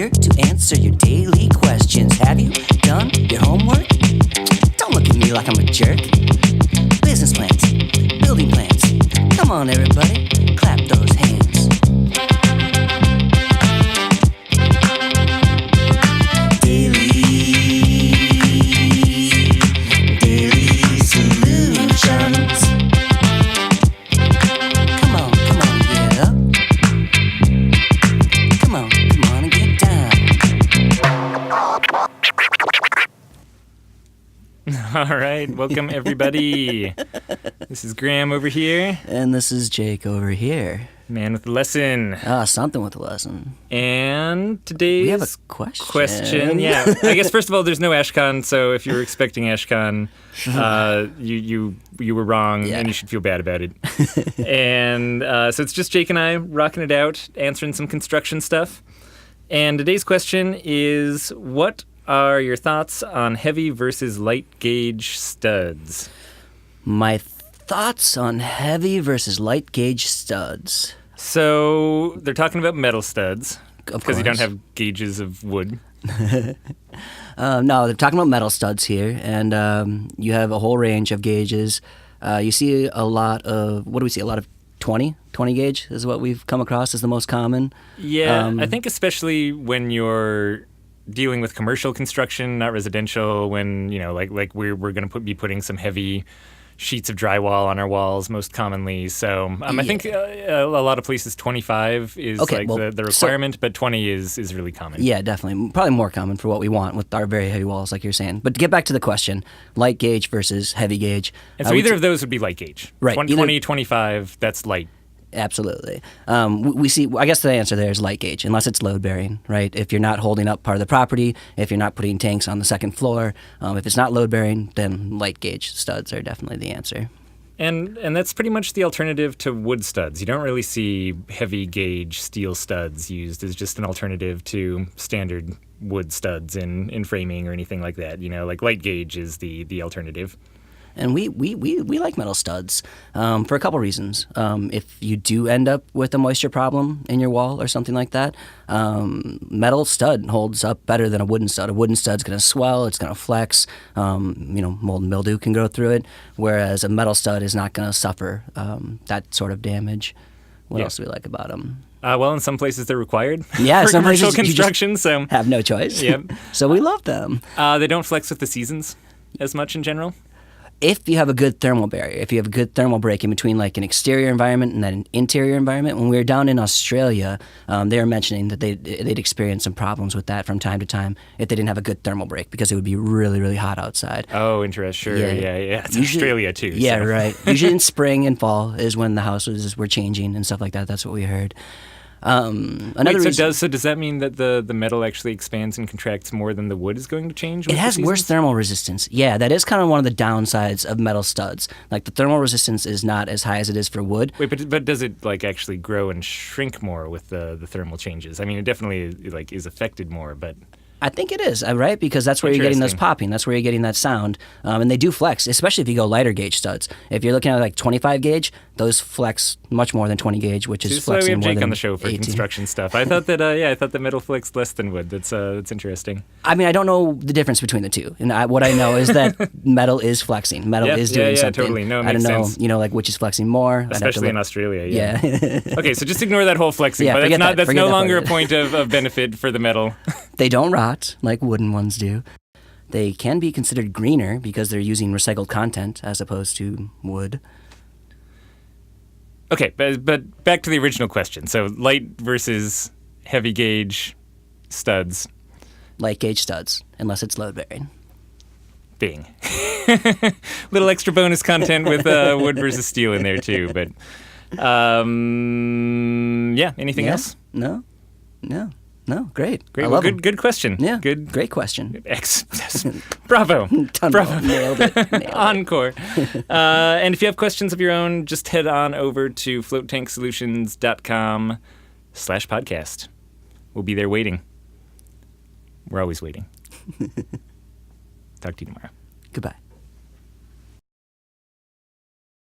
here to answer your daily questions. Have you done your homework? Don't look at me like I'm a jerk. Business plans, building plans. Come on, everybody, clap those hands. Daily solutions. Come on, get up. Come on and get down. All right, welcome everybody. This is Graham over here. And this is Jake over here. Man with a lesson. Something with a lesson. And today's We have a question. Yeah. I guess first of all, there's no Ashkahn, so if you were expecting Ashkahn, you were wrong, and you should feel bad about it. And so it's just Jake and I rocking it out, answering some construction stuff. And today's question is, what are your thoughts on heavy versus light gauge studs? My thoughts on heavy versus light gauge studs. So they're talking about metal studs Because you don't have gauges of wood. No, they're talking about metal studs here, and you have a whole range of gauges. You see a lot of, what do we see? A lot of 20 gauge is what we've come across as the most common. Yeah, I think especially when you're dealing with commercial construction, not residential, when, you know, like we're going to be putting some heavy sheets of drywall on our walls most commonly. So I think a lot of places 25 is the requirement, but 20 is really common. Yeah, definitely. Probably more common for what we want with our very heavy walls, like you're saying. But to get back to the question, light gauge versus heavy gauge. And so either of those would be light gauge. Right. 20, 25, that's light. Absolutely. We see, I guess the answer there is light gauge, unless it's load bearing, right? If you're not holding up part of the property, if you're not putting tanks on the second floor, if it's not load bearing, then light gauge studs are definitely the answer. And that's pretty much the alternative to wood studs. You don't really see heavy gauge steel studs used as just an alternative to standard wood studs in framing or anything like that. You know, like light gauge is the alternative. And we like metal studs for a couple reasons. If you do end up with a moisture problem in your wall or something like that, metal stud holds up better than a wooden stud. A wooden stud's going to swell, it's going to flex, mold and mildew can go through it, whereas a metal stud is not going to suffer that sort of damage. What else do we like about them? Well, in some places they're required for some commercial places construction, so have no choice. Yep. So we love them. They don't flex with the seasons as much in general. If you have a good thermal barrier, if you have a good thermal break in between like an exterior environment and then an interior environment, when we were down in Australia, they were mentioning that they'd experienced some problems with that from time to time if they didn't have a good thermal break because it would be really, really hot outside. Oh, interesting. Sure. Yeah. It's Australia too. Yeah, so. Right. Usually in spring and fall is when the houses were changing and stuff like that. That's what we heard. Does that mean that the metal actually expands and contracts more than the wood is going to change? It has worse thermal resistance. Yeah, that is kind of one of the downsides of metal studs. Like the thermal resistance is not as high as it is for wood. Wait, but does it like actually grow and shrink more with the thermal changes? I mean, it definitely like is affected more, but. I think it is, right? Because that's where you're getting those popping. That's where you're getting that sound. And they do flex, especially if you go lighter gauge studs. If you're looking at like 25 gauge, those flex much more than 20 gauge, which is flexing more than 18. We have Jake on the show for construction stuff. I thought that metal flexed less than wood. That's interesting. I mean, I don't know the difference between the two. And what I know is that metal is flexing. Metal is doing something. Yeah, totally. No, it I don't makes know, sense. Like which is flexing more. Especially in Australia, yeah. Okay, so just ignore that whole flexing. Yeah, but that's no longer a point of benefit for the metal. They don't rot like wooden ones do. They can be considered greener because they're using recycled content as opposed to wood. Okay, but back to the original question. So light versus heavy gauge studs. Light gauge studs, unless it's load bearing. Bing. Little extra bonus content with wood versus steel in there too. But anything else? No, great. I love good question. Yeah, great question. Bravo. Bravo. Nailed it. Encore. And if you have questions of your own, just head on over to floatanksolutions.com/podcast. We'll be there waiting. We're always waiting. Talk to you tomorrow. Goodbye.